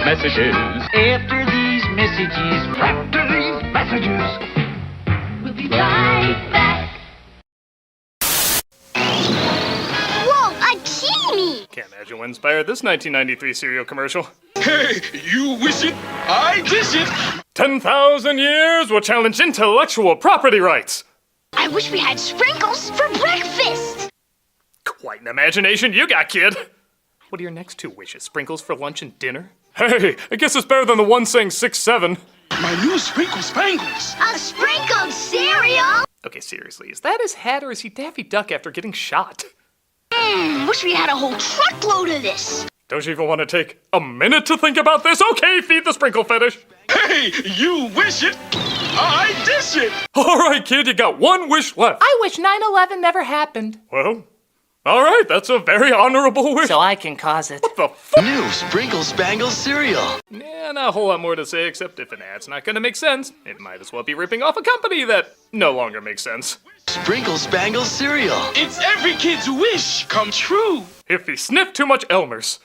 messages. After these messages. We'll be right back. Whoa, a genie! Can't imagine what inspired this 1993 cereal commercial. Hey, you wish it, I dish it. 10,000 years will challenge intellectual property rights. I wish we had sprinkles for breakfast! Quite an imagination you got, kid. What are your next two wishes? Sprinkles for lunch and dinner? Hey, I guess it's better than the one saying 6-7. My new Sprinkle Spangles. A sprinkled cereal? Okay, seriously, is that his hat or is he Daffy Duck after getting shot? Wish we had a whole truckload of this. Don't you even want to take a minute to think about this? Okay, feed the sprinkle fetish. Hey, you wish it, I dish it. All right, kid, you got one wish left. I wish 9/11 never happened. Well, all right, that's a very honorable wish. So I can cause it. What the fuck? New Sprinkle Spangle cereal. Yeah, not a whole lot more to say, except if an ad's not gonna make sense, it might as well be ripping off a company that no longer makes sense. Sprinkle Spangle cereal. It's every kid's wish come true. If he sniffed too much Elmer's.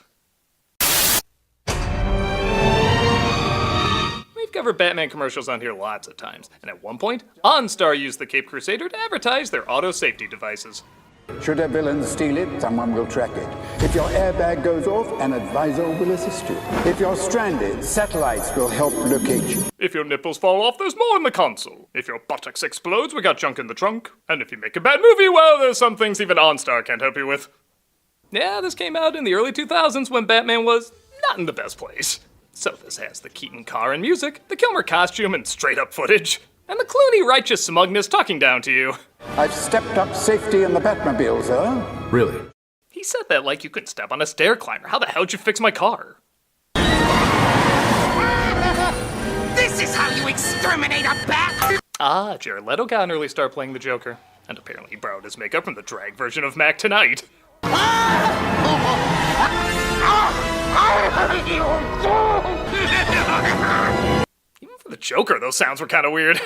We've covered Batman commercials on here lots of times, and at one point, OnStar used the Cape Crusader to advertise their auto safety devices. Should a villain steal it, someone will track it. If your airbag goes off, an advisor will assist you. If you're stranded, satellites will help locate you. If your nipples fall off, there's more in the console. If your buttocks explodes, we got junk in the trunk. And if you make a bad movie, well, there's some things even OnStar can't help you with. Yeah, this came out in the early 2000s when Batman was not in the best place. So this has the Keaton car and music, the Kilmer costume and straight-up footage, and the Clooney righteous smugness talking down to you. I've stepped up safety in the Batmobile, sir. Really? He said that like you couldn't step on a stair climber. How the hell did you fix my car? This is how you exterminate a bat! Ah, Jared Leto got an early start playing the Joker. And apparently he borrowed his makeup from the drag version of Mac Tonight. Even for the Joker, those sounds were kind of weird.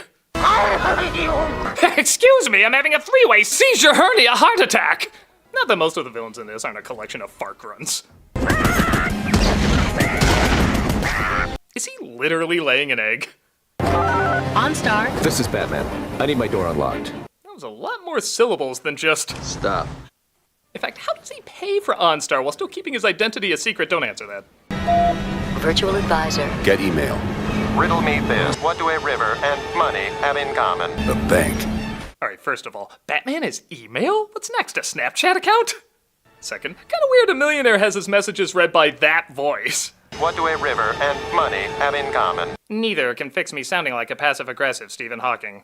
Excuse me, I'm having a three-way seizure hernia heart attack! Not that most of the villains in this aren't a collection of fart grunts. Is he literally laying an egg? OnStar. This is Batman. I need my door unlocked. That was a lot more syllables than just... Stop. In fact, how does he pay for OnStar while still keeping his identity a secret? Don't answer that. Virtual advisor. Get email. Riddle me this. What do a river and money have in common? The bank. Alright, first of all, Batman has email? What's next, a Snapchat account? Second, kinda weird a millionaire has his messages read by that voice. What do a river and money have in common? Neither can fix me sounding like a passive-aggressive Stephen Hawking.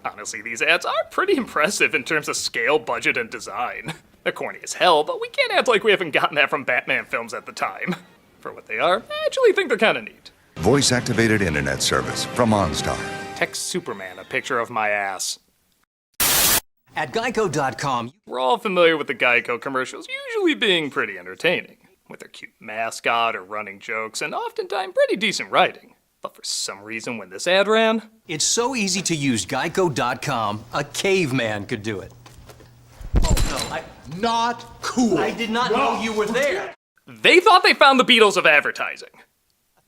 Honestly, these ads are pretty impressive in terms of scale, budget, and design. They're corny as hell, but we can't act like we haven't gotten that from Batman films at the time. For what they are, I actually think they're kinda neat. Voice-activated internet service from OnStar. Text Superman a picture of my ass. At Geico.com, we're all familiar with the Geico commercials usually being pretty entertaining, with their cute mascot or running jokes, and oftentimes pretty decent writing. But for some reason, when this ad ran... It's so easy to use Geico.com, a caveman could do it. Oh, no, Not cool. I did not know you were there. They thought they found the Beatles of advertising.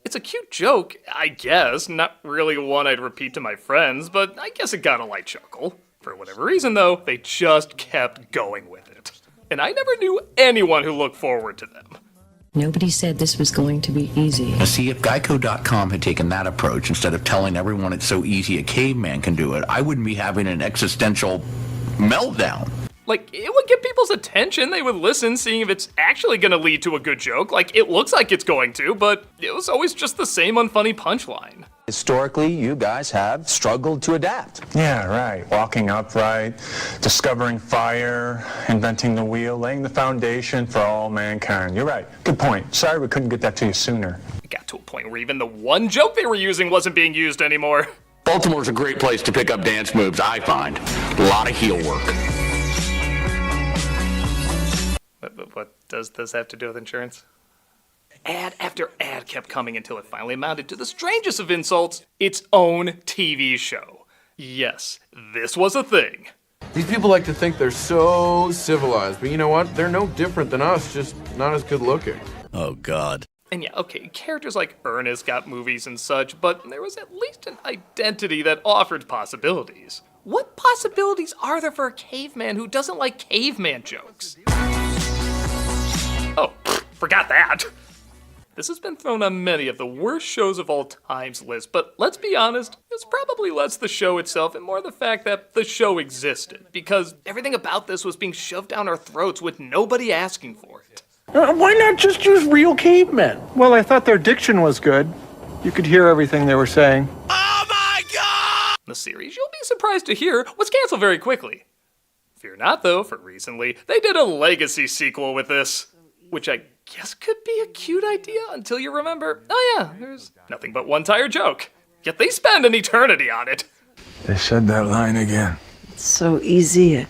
It's a cute joke, I guess. Not really one I'd repeat to my friends, but I guess it got a light chuckle. For whatever reason, though, they just kept going with it. And I never knew anyone who looked forward to them. Nobody said this was going to be easy. Now see, if Geico.com had taken that approach, instead of telling everyone it's so easy a caveman can do it, I wouldn't be having an existential meltdown. Like, it would get people's attention. They would listen, seeing if it's actually gonna lead to a good joke. Like, it looks like it's going to, but it was always just the same unfunny punchline. Historically, you guys have struggled to adapt. Yeah, right. Walking upright, discovering fire, inventing the wheel, laying the foundation for all mankind. You're right. Good point. Sorry we couldn't get that to you sooner. It got to a point where even the one joke they were using wasn't being used anymore. Baltimore's a great place to pick up dance moves, I find. A lot of heel work. But what does this have to do with insurance? Ad after ad kept coming until it finally amounted to the strangest of insults, its own TV show. Yes, this was a thing. These people like to think they're so civilized, but you know what? They're no different than us, just not as good looking. Oh, God. And yeah, okay, characters like Ernest got movies and such, but there was at least an identity that offered possibilities. What possibilities are there for a caveman who doesn't like caveman jokes? Oh, forgot that. This has been thrown on many of the worst shows of all time's list, but let's be honest, it's probably less the show itself and more the fact that the show existed, because everything about this was being shoved down our throats with nobody asking for it. Why not just use real cavemen? Well, I thought their diction was good. You could hear everything they were saying. The series, you'll be surprised to hear, was canceled very quickly. Fear not, though, for recently, they did a legacy sequel with this, which I guess could be a cute idea until you remember, oh yeah, there's nothing but one tire joke. Yet they spend an eternity on it. They said that line again. It's so easy, a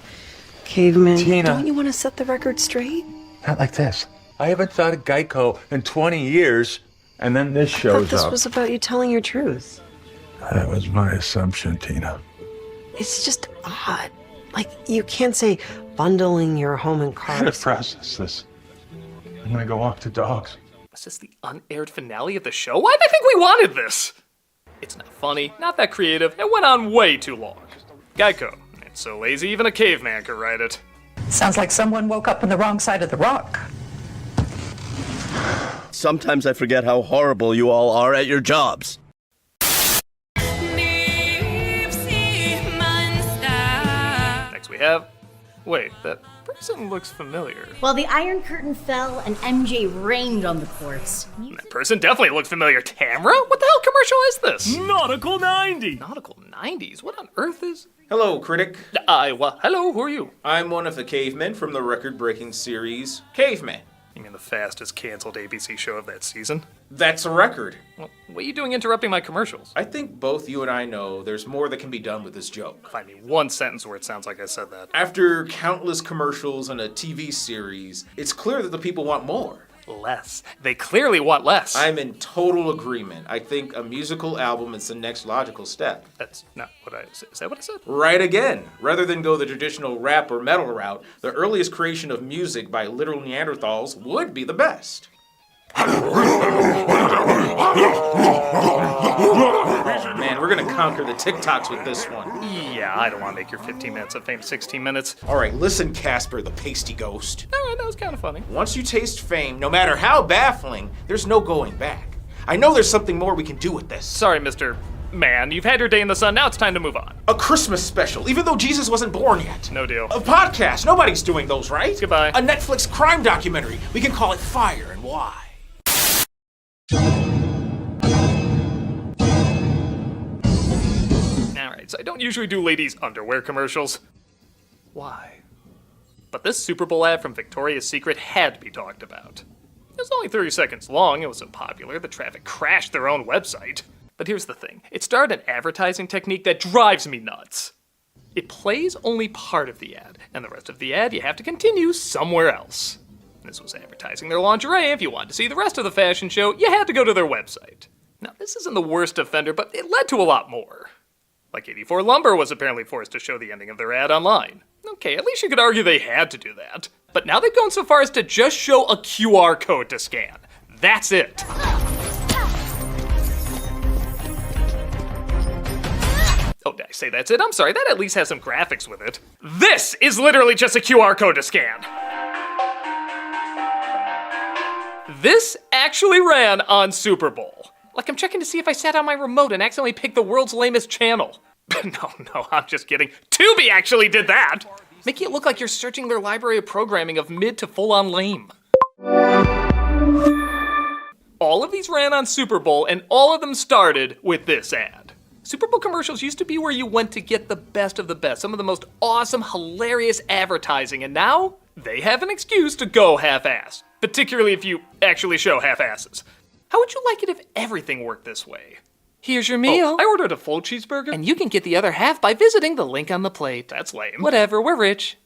caveman. Tina. Don't you want to set the record straight? Not like this. I haven't thought of Geico in 20 years, and then this I shows thought this up. was about you telling your truth. That was my assumption, Tina. It's just odd. Like, you can't say bundling your home and I had to cars. process this. I'm gonna go walk the dogs. Was this the unaired finale of the show? Why'd they think we wanted this? It's not funny, not that creative, it went on way too long. Geico, it's so lazy even a caveman could write it. Sounds like someone woke up on the wrong side of the rock. Sometimes I forget how horrible you all are at your jobs. Next we have... Wait, that person looks familiar. While the Iron Curtain fell and MJ reigned on the courts. That person definitely looked familiar. Tamra? What the hell commercial is this? Nautical 90. Nautical 90s? What on earth is... Hello, critic. Hello, who are you? I'm one of the cavemen from the record-breaking series Caveman. You mean the fastest canceled ABC show of that season? That's a record. Well, what are you doing interrupting my commercials? I think both you and I know there's more that can be done with this joke. Find me one sentence where it sounds like I said that. After countless commercials and a TV series, it's clear that the people want more. Less. They clearly want less. I'm in total agreement. I think a musical album is the next logical step. That's not what I said. Is that what I said? Right again. Rather than go the traditional rap or metal route, the earliest creation of music by literal Neanderthals would be the best. Man, we're gonna conquer the TikToks with this one. Yeah, I don't want to make your 15 minutes of fame 16 minutes. All right, listen, Casper, the pasty ghost. All right, that was kind of funny. Once you taste fame, no matter how baffling, there's no going back. I know there's something more we can do with this. Sorry, Mr. Man, you've had your day in the sun, now it's time to move on. A Christmas special, even though Jesus wasn't born yet. No deal. A podcast, nobody's doing those, right? Goodbye. A Netflix crime documentary, we can call it Fire and Why. Alright, so I don't usually do ladies' underwear commercials. Why? But this Super Bowl ad from Victoria's Secret had to be talked about. It was only 30 seconds long, it was so popular, the traffic crashed their own website. But here's the thing, it starred an advertising technique that drives me nuts. It plays only part of the ad, and the rest of the ad you have to continue somewhere else. This was advertising their lingerie. If you wanted to see the rest of the fashion show, you had to go to their website. Now, this isn't the worst offender, but it led to a lot more. Like 84 Lumber was apparently forced to show the ending of their ad online. Okay, at least you could argue they had to do that. But now they've gone so far as to just show a QR code to scan. That's it. Oh, did I say that's it? I'm sorry, that at least has some graphics with it. This is literally just a QR code to scan. This actually ran on Super Bowl. Like I'm checking to see if I sat on my remote and accidentally picked the world's lamest channel. No, I'm just kidding. Tubi actually did that! Making it look like you're searching their library of programming of mid to full-on lame. All of these ran on Super Bowl, and all of them started with this ad. Super Bowl commercials used to be where you went to get the best of the best, some of the most awesome, hilarious advertising, and now they have an excuse to go half-assed, particularly if you actually show half-asses. How would you like it if everything worked this way? Here's your meal. Oh, I ordered a full cheeseburger. And you can get the other half by visiting the link on the plate. That's lame. Whatever, we're rich.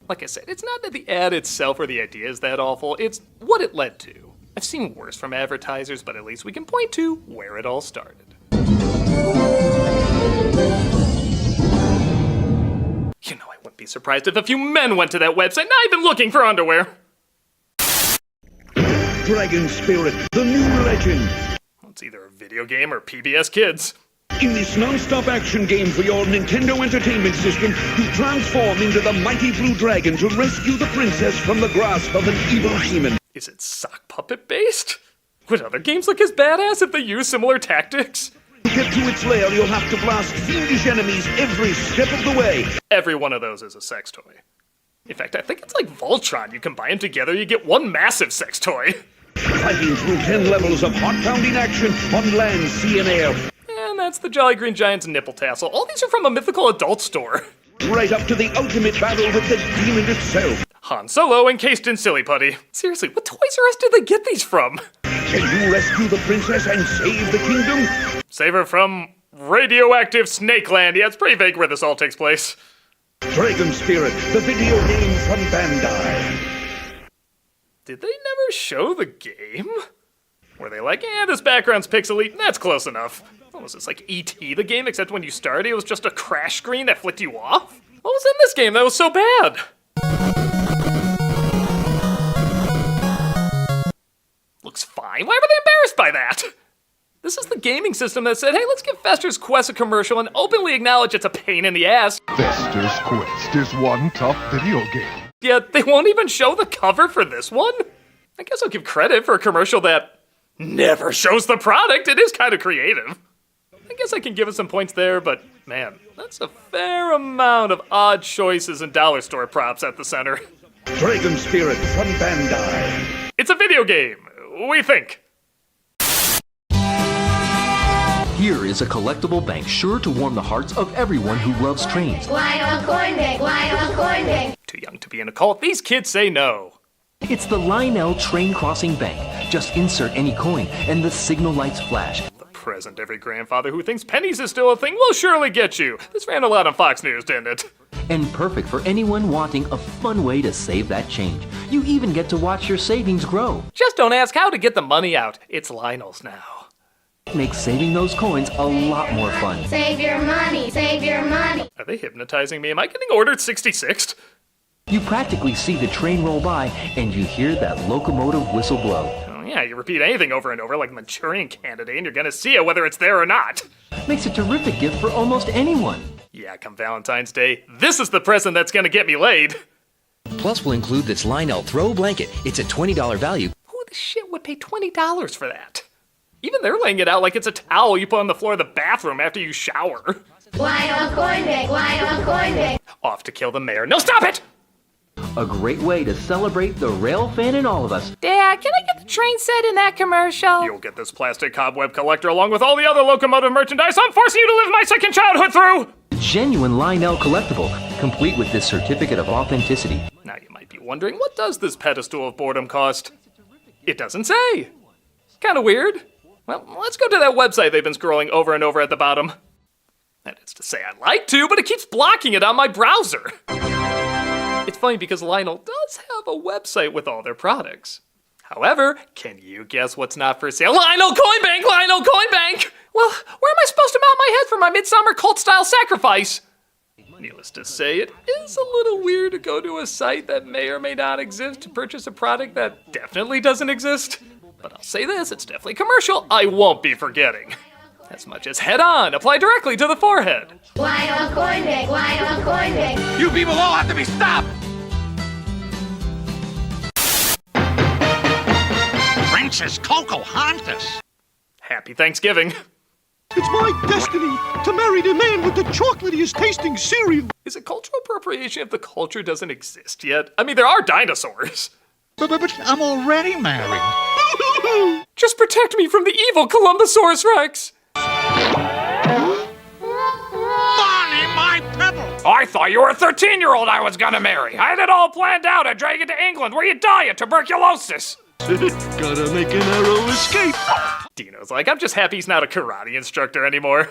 Like I said, it's not that the ad itself or the idea is that awful, it's what it led to. I've seen worse from advertisers, but at least we can point to where it all started. You know, I wouldn't be surprised if a few men went to that website, not even looking for underwear. Dragon Spirit, the new legend. It's either a video game or PBS Kids. In this non-stop action game for your Nintendo Entertainment System, you transform into the mighty blue dragon to rescue the princess from the grasp of an evil demon. Is it sock puppet based? Would other games look as badass if they use similar tactics? To get to its lair, you'll have to blast fiendish enemies every step of the way. Every one of those is a sex toy. In fact, I think it's like Voltron. You combine them together, you get one massive sex toy. Fighting through 10 levels of heart-pounding action on land, sea, and air. And that's the Jolly Green Giant's nipple tassel. All these are from a mythical adult store. Right up to the ultimate battle with the demon itself. Han Solo encased in silly putty. Seriously, what Toys R Us did they get these from? Can you rescue the princess and save the kingdom? Save her from radioactive Snakeland. Yeah, it's pretty vague where this all takes place. Dragon Spirit, the video game from Bandai. Did they never show the game? Were they like, this background's pixely, that's close enough. What was this, like E.T. the game, except when you started it was just a crash screen that flicked you off? What was in this game that was so bad? Looks fine. Why were they embarrassed by that? This is the gaming system that said, hey, let's give Fester's Quest a commercial and openly acknowledge it's a pain in the ass. Fester's Quest is one tough video game. Yet they won't even show the cover for this one? I guess I'll give credit for a commercial that never shows the product. It is kind of creative. I guess I can give it some points there, but man, that's a fair amount of odd choices and dollar store props at the center. Dragon Spirit from Bandai. It's a video game, we think. Here is a collectible bank sure to warm the hearts of everyone who loves trains. Lionel Coin Bank, Lionel Coin Bank. Too young to be in a cult, these kids say no. It's the Lionel Train Crossing Bank. Just insert any coin and the signal lights flash. The present every grandfather who thinks pennies is still a thing will surely get you. This ran a lot on Fox News, didn't it? And perfect for anyone wanting a fun way to save that change. You even get to watch your savings grow. Just don't ask how to get the money out. It's Lionel's now. Makes saving those coins a lot more fun. Save your money, save your money. Are they hypnotizing me? Am I getting ordered 66th? You practically see the train roll by and you hear that locomotive whistle blow. Oh yeah, you repeat anything over and over like Manchurian Candidate and you're gonna see it whether it's there or not. Makes a terrific gift for almost anyone. Yeah, come Valentine's Day, this is the present that's gonna get me laid. Plus we'll include this Lionel throw blanket. It's a $20 value. Who the shit would pay $20 for that? Even they're laying it out like it's a towel you put on the floor of the bathroom after you shower. Lionel Coin Bank, Lionel Coin Bank. Off to kill the mayor. No, stop it! A great way to celebrate the rail fan in all of us. Dad, can I get the train set in that commercial? You'll get this plastic cobweb collector along with all the other locomotive merchandise I'm forcing you to live my second childhood through! Genuine Lionel collectible, complete with this certificate of authenticity. Now you might be wondering, what does this pedestal of boredom cost? It doesn't say. Kinda weird. Well, let's go to that website they've been scrolling over and over at the bottom. That is to say I'd like to, but it keeps blocking it on my browser. It's funny because Lionel does have a website with all their products. However, can you guess what's not for sale? Lionel Coin Bank! Lionel Coin Bank! Well, where am I supposed to mount my head for my midsummer cult-style sacrifice? Needless to say, it is a little weird to go to a site that may or may not exist to purchase a product that definitely doesn't exist. But I'll say this, it's definitely commercial I won't be forgetting. As much as head on, apply directly to the forehead. Lionel Coin Bank, Lionel Coin Bank. You people all have to be stopped! Princess Coco Hontus. Happy Thanksgiving. It's my destiny to marry the man with the chocolatiest tasting cereal. Is it cultural appropriation if the culture doesn't exist yet? I mean, there are dinosaurs. But I'm already married. Just protect me from the evil Columbosaurus Rex. Bonnie, my pebble! I thought you were a 13-year-old I was gonna marry. I had it all planned out. I'd drag you to England where you'd die of tuberculosis. Gotta make a narrow escape. Dino's like, I'm just happy he's not a karate instructor anymore.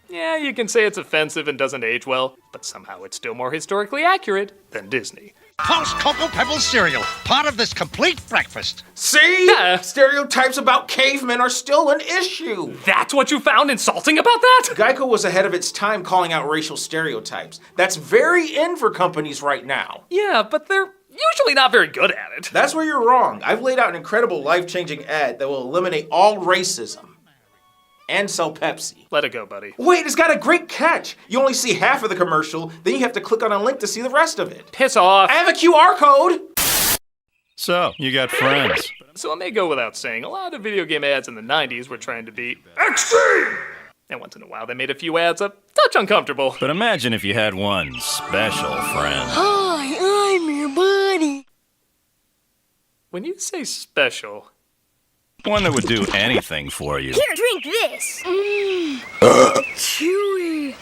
Yeah, you can say it's offensive and doesn't age well, but somehow it's still more historically accurate than Disney. Post Cocoa Pebbles cereal, part of this complete breakfast. See? Stereotypes about cavemen are still an issue. That's what you found insulting about that? Geico was ahead of its time calling out racial stereotypes. That's very in for companies right now. Yeah, but they're usually not very good at it. That's where you're wrong. I've laid out an incredible life-changing ad that will eliminate all racism. And sell Pepsi. Let it go, buddy. Wait, it's got a great catch. You only see half of the commercial, then you have to click on a link to see the rest of it. Piss off. I have a QR code. So, you got friends. So it may go without saying, a lot of video game ads in the 90s were trying to be extreme. And once in a while, they made a few ads a touch uncomfortable. But imagine if you had one special friend. Hi, I'm your buddy. When you say special... One that would do anything for you. Here, drink this. Chewy.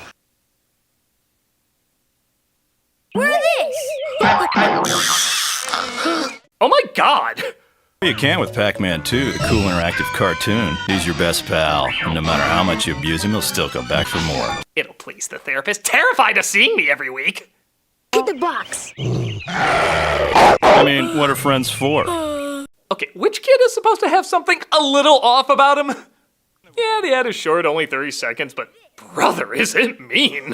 Wear this. Oh my god! You can with Pac-Man 2, the cool interactive cartoon. He's your best pal, and no matter how much you abuse him, he'll still come back for more. It'll please the therapist, terrified of seeing me every week. Hit the box. I mean, what are friends for? Okay, which kid is supposed to have something a little off about him? Yeah, the ad is short, only 30 seconds, but brother, isn't mean.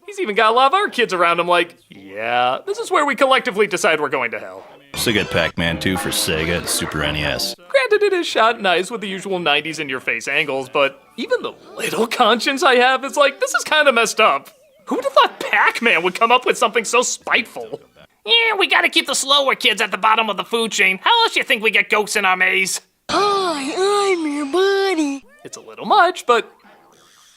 He's even got a lot of our kids around him like, yeah, this is where we collectively decide we're going to hell. So get Pac-Man 2 for Sega and Super NES. Granted, it is shot nice with the usual 90s in-your-face angles, but even the little conscience I have is like, this is kind of messed up. Who would have thought Pac-Man would come up with something so spiteful? Yeah, we gotta keep the slower kids at the bottom of the food chain. How else you think we get ghosts in our maze? Hi, I'm your buddy. It's a little much, but...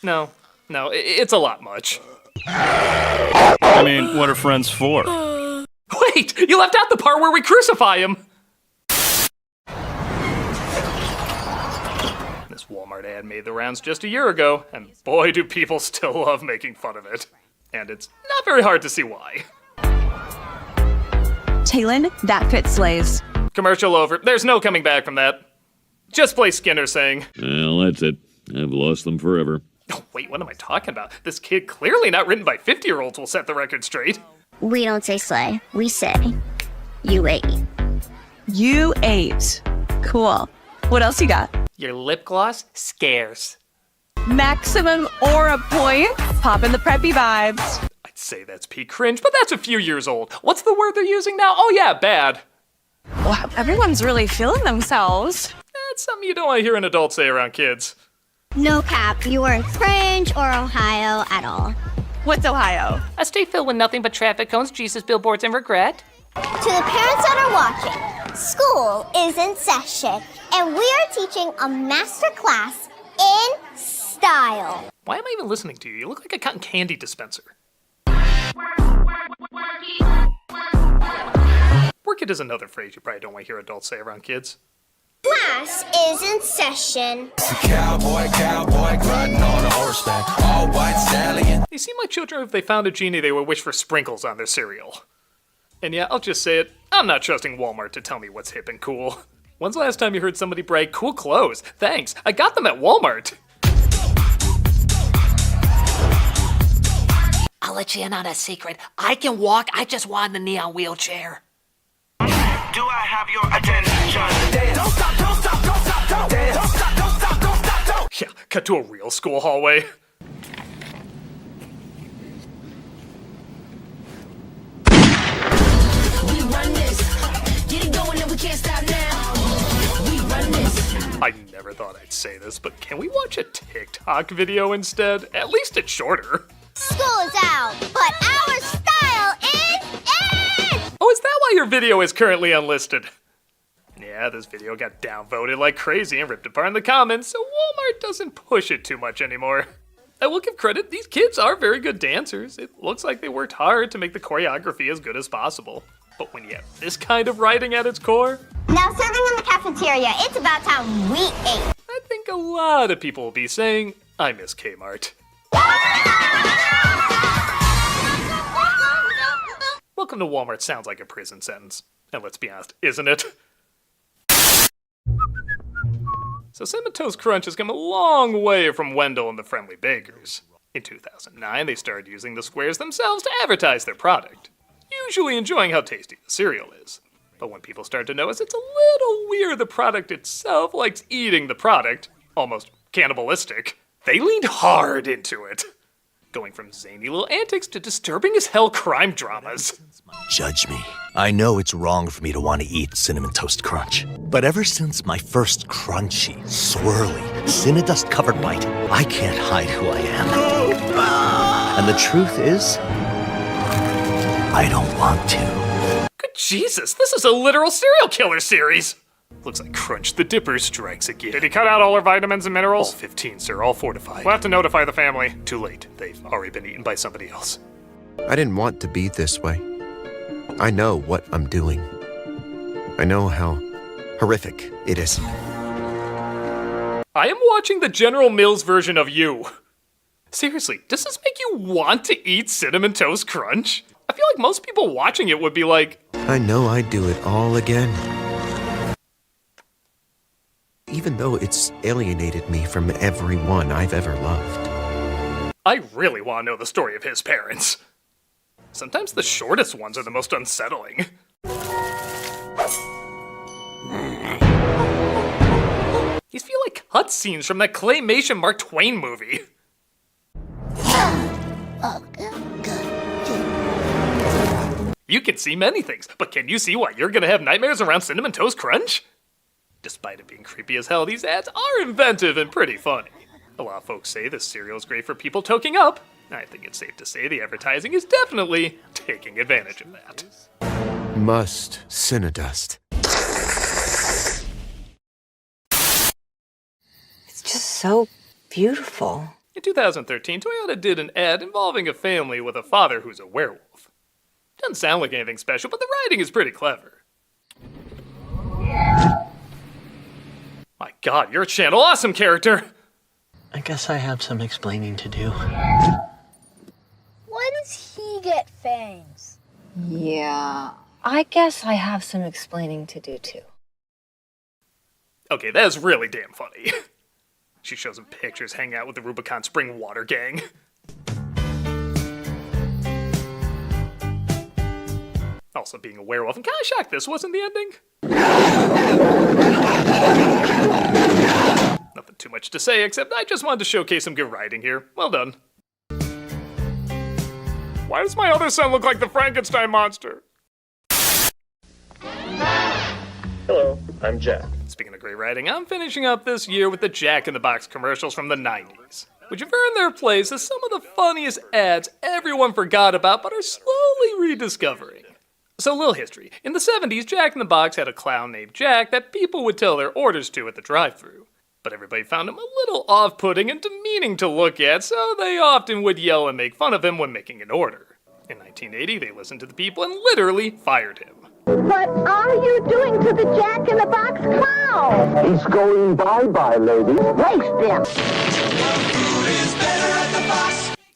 No, it's a lot much. I mean, what are friends for? Wait, you left out the part where we crucify him! This Walmart ad made the rounds just a year ago, and boy do people still love making fun of it. And it's not very hard to see why. Talon, that fit slays. Commercial over. There's no coming back from that. Just play Skinner saying, well, that's it. I've lost them forever. Oh, wait, what am I talking about? This kid clearly not written by 50-year-olds will set the record straight. We don't say slay. We say, you ate. You ate. Cool. What else you got? Your lip gloss scares. Maximum aura points. Poppin' the preppy vibes. I'd say that's peak cringe, but that's a few years old. What's the word they're using now? Oh yeah, bad. Wow, everyone's really feeling themselves. That's something you don't want to hear an adult say around kids. No cap, you weren't cringe or Ohio at all. What's Ohio? A state filled with nothing but traffic cones, Jesus billboards, and regret. To the parents that are watching, school is in session, and we are teaching a master class in style. Why am I even listening to you? You look like a cotton candy dispenser. Work it is another phrase you probably don't want to hear adults say around kids. Class is in session. Cowboy, riding on a horseback, all white stallion. They seem like children if they found a genie they would wish for sprinkles on their cereal. And yeah, I'll just say it, I'm not trusting Walmart to tell me what's hip and cool. When's the last time you heard somebody brag, cool clothes? Thanks, I got them at Walmart. I'll let you in on a secret. I can walk, I just want a neon wheelchair. Do I have your attention? Don't stop, don't stop, don't stop, don't stop, don't stop, don't stop, don't. Yeah, cut to a real school hallway. We run this. Get it going and we can't stop now. We run this. I never thought I'd say this, but can we watch a TikTok video instead? At least it's shorter. School is out, but our style is in! Oh, is that why your video is currently unlisted? Yeah, this video got downvoted like crazy and ripped apart in the comments, so Walmart doesn't push it too much anymore. I will give credit, these kids are very good dancers. It looks like they worked hard to make the choreography as good as possible. But when you have this kind of writing at its core... Now serving in the cafeteria, it's about time we ate. I think a lot of people will be saying, I miss Kmart. Welcome to Walmart sounds like a prison sentence. And let's be honest, isn't it? So Cinnamon Toast Crunch has come a long way from Wendell and the Friendly Bakers. In 2009, they started using the squares themselves to advertise their product, usually enjoying how tasty the cereal is. But when people start to notice it's a little weird the product itself likes eating the product, almost cannibalistic, they leaned hard into it. going from zany little antics to disturbing as hell crime dramas. Judge me. I know it's wrong for me to want to eat Cinnamon Toast Crunch. But ever since my first crunchy, swirly, Cinnadust-covered bite, I can't hide who I am. And the truth is, I don't want to. Good Jesus, this is a literal serial killer series! Looks like Crunch the Dipper strikes again. Did he cut out all our vitamins and minerals? All 15, sir, all fortified. We'll have to notify the family. Too late. They've already been eaten by somebody else. I didn't want to be this way. I know what I'm doing. I know how horrific it is. I am watching the General Mills version of you. Seriously, does this make you want to eat Cinnamon Toast Crunch? I feel like most people watching it would be like, I know I'd do it all again. Even though it's alienated me from everyone I've ever loved. I really want to know the story of his parents. Sometimes the shortest ones are the most unsettling. These feel like cutscenes from that claymation Mark Twain movie. You can see many things, but can you see why you're gonna have nightmares around Cinnamon Toast Crunch? Despite it being creepy as hell, these ads are inventive and pretty funny. A lot of folks say this cereal is great for people toking up. I think it's safe to say the advertising is definitely taking advantage of that. Must Cinnadust. It's just so beautiful. In 2013, Toyota did an ad involving a family with a father who's a werewolf. Doesn't sound like anything special, but the writing is pretty clever. My god, you're a Channel Awesome character! I guess I have some explaining to do. Why does he get fangs? Yeah, I guess I have some explaining to do too. Okay, that is really damn funny. She shows him pictures hanging out with the Rubicon Spring Water Gang. Also, being a werewolf, I'm kind of shocked this wasn't the ending. Nothing too much to say, except I just wanted to showcase some good writing here. Well done. Why does my other son look like the Frankenstein monster? Hello, I'm Jack. Speaking of great writing, I'm finishing up this year with the Jack in the Box commercials from the 90s, which have earned their place as some of the funniest ads everyone forgot about but are slowly rediscovering. So, little history. In the 70s, Jack in the Box had a clown named Jack that people would tell their orders to at the drive-thru. But everybody found him a little off-putting and demeaning to look at, so they often would yell and make fun of him when making an order. In 1980, they listened to the people and literally fired him. What are you doing to the Jack in the Box clown? He's going bye-bye, lady. Waste him.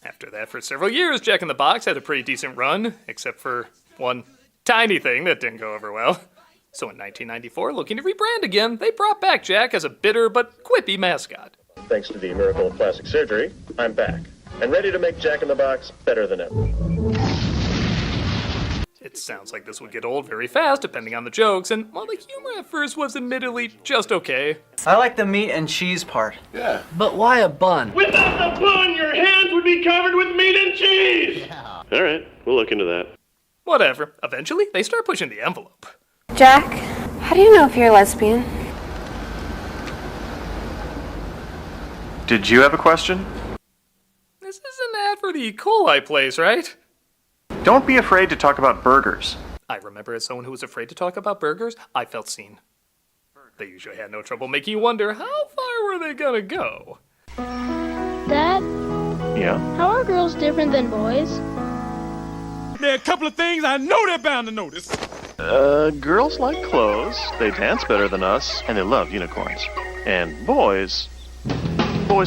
After that, for several years, Jack in the Box had a pretty decent run, except for one tiny thing that didn't go over well. So in 1994, looking to rebrand again, they brought back Jack as a bitter but quippy mascot. Thanks to the miracle of plastic surgery, I'm back and ready to make Jack in the Box better than ever. It sounds like this would get old very fast, depending on the jokes, and while the humor at first was admittedly just okay. I like the meat and cheese part. Yeah. But why a bun? Without the bun, your hands would be covered with meat and cheese. Yeah. All right, we'll look into that. Whatever. Eventually, they start pushing the envelope. Jack, how do you know if you're a lesbian? Did you have a question? This is an ad for the E. coli place, right? Don't be afraid to talk about burgers. I remember as someone who was afraid to talk about burgers, I felt seen. They usually had no trouble making you wonder, how far were they gonna go? Dad, Yeah? how are girls different than boys? There are a couple of things I know they're bound to notice. Girls like clothes, they dance better than us, and they love unicorns. And boys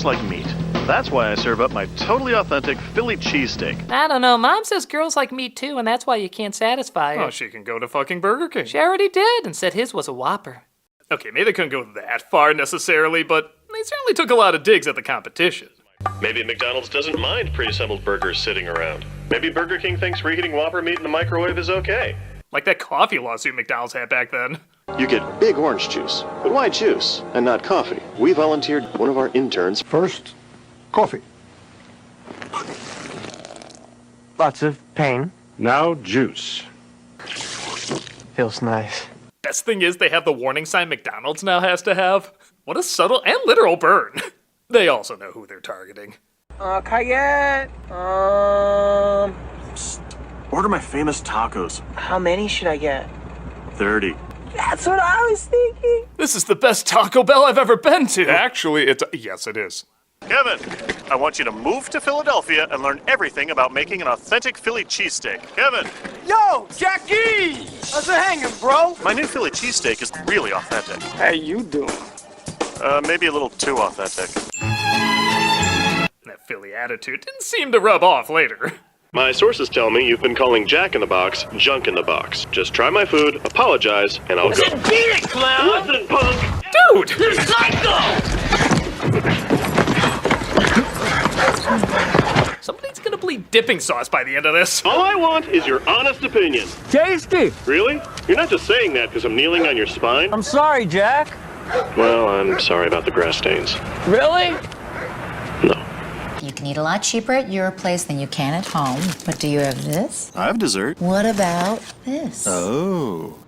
like meat. That's why I serve up my totally authentic Philly cheesesteak. I don't know. Mom says girls like meat too, and that's why you can't satisfy her. Oh, she can go to fucking Burger King. She already did, and said his was a Whopper. Okay, maybe they couldn't go that far necessarily, but they certainly took a lot of digs at the competition. Maybe McDonald's doesn't mind pre-assembled burgers sitting around. Maybe Burger King thinks reheating Whopper meat in the microwave is okay. Like that coffee lawsuit McDonald's had back then. You get big orange juice, but why juice and not coffee? We volunteered one of our interns. First, coffee. Lots of pain. Now juice. Feels nice. Best thing is they have the warning sign McDonald's now has to have. What a subtle and literal burn. They also know who they're targeting. Cayenne. Order my famous tacos. How many should I get? 30. That's what I was thinking. This is the best Taco Bell I've ever been to. Actually, yes, it is. Kevin, I want you to move to Philadelphia and learn everything about making an authentic Philly cheesesteak. Kevin! Yo, Jackie! How's it hanging, bro? My new Philly cheesesteak is really authentic. How you doing? Maybe a little too authentic. That Philly attitude didn't seem to rub off later. My sources tell me you've been calling Jack in the Box junk in the box. Just try my food, apologize, and I'll go. Beat it, clown! Listen, punk! Dude! You're psycho! Somebody's gonna bleed dipping sauce by the end of this. All I want is your honest opinion. Tasty. Really? You're not just saying that because I'm kneeling on your spine? I'm sorry, Jack. Well, I'm sorry about the grass stains. Really? No. You can eat a lot cheaper at your place than you can at home. But do you have this? I have dessert. What about this? Oh.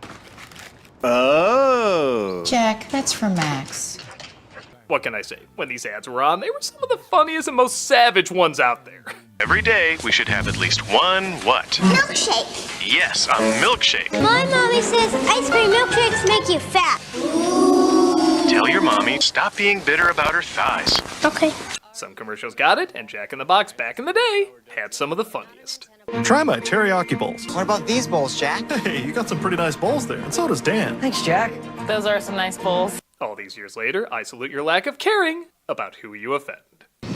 Jack, that's for Max. What can I say? When these ads were on, they were some of the funniest and most savage ones out there. Every day, we should have at least one what? Milkshake. Yes, a milkshake. My mommy says ice cream milkshakes make you fat. Tell your mommy, stop being bitter about her thighs. Okay. Some commercials got it, and Jack in the Box back in the day had some of the funniest. Try my teriyaki bowls. What about these bowls, Jack? Hey, you got some pretty nice bowls there, and so does Dan. Thanks, Jack. Those are some nice bowls. All these years later, I salute your lack of caring about who you offend.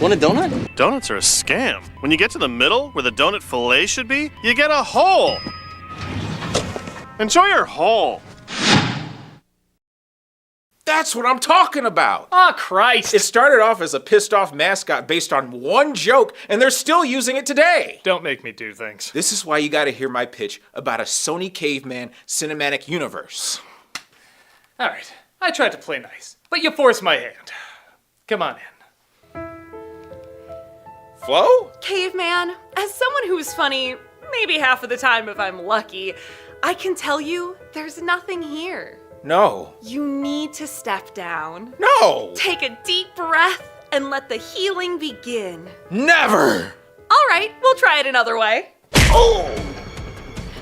Want a donut? Donuts are a scam. When you get to the middle, where the donut fillet should be, you get a hole. Enjoy your hole. That's what I'm talking about. Ah, Christ. It started off as a pissed off mascot based on one joke, and they're still using it today. Don't make me do things. This is why you gotta hear my pitch about a Sony Caveman cinematic universe. All right, I tried to play nice, but you forced my hand. Come on in. Flo? Caveman, as someone who's funny, maybe half of the time if I'm lucky, I can tell you there's nothing here. No. You need to step down. No! Take a deep breath and let the healing begin. Never! All right, we'll try it another way. Oh!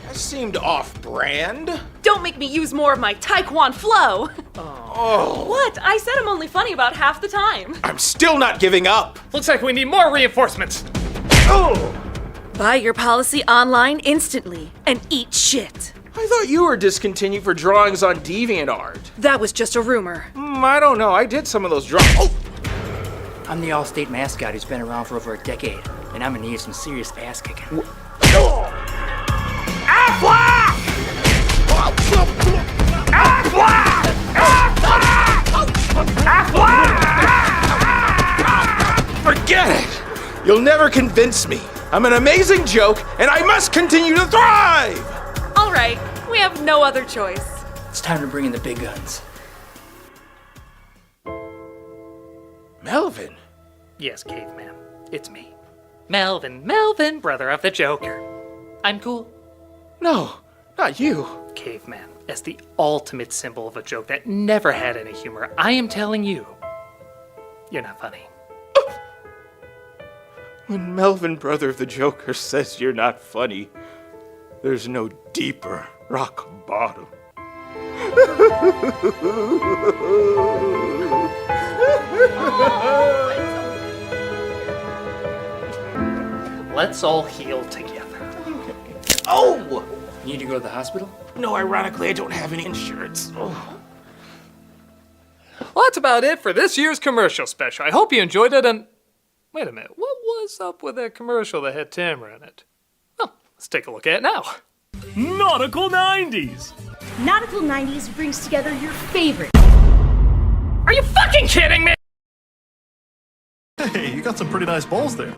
That seemed off-brand. Don't make me use more of my Taekwon flow. Oh. What? I said I'm only funny about half the time. I'm still not giving up. Looks like we need more reinforcements. Oh! Buy your policy online instantly and eat shit. I thought you were discontinued for drawings on DeviantArt. That was just a rumor. I don't know. I did some of those drawings. Oh! I'm the All-State mascot who's been around for over a decade, and I'm gonna need some serious ass kicking. Aflac! Aflac! Aflac! Forget it! You'll never convince me. I'm an amazing joke, and I must continue to thrive! All right, we have no other choice. It's time to bring in the big guns. Melvin? Yes, Caveman, it's me. Melvin, brother of the Joker. I'm cool. No, not you. Caveman, as the ultimate symbol of a joke that never had any humor, I am telling you, you're not funny. When Melvin, brother of the Joker, says you're not funny, there's no deeper rock bottom. Let's all heal together. Oh! You need to go to the hospital? No, ironically, I don't have any insurance. Oh. Well, that's about it for this year's commercial special. I hope you enjoyed it, and... Wait a minute, what was up with that commercial that had Tamara in it? Well, let's take a look at it now. Nautical 90s! Nautical 90s brings together your favorite. Are you fucking kidding me? Hey, you got some pretty nice bowls there.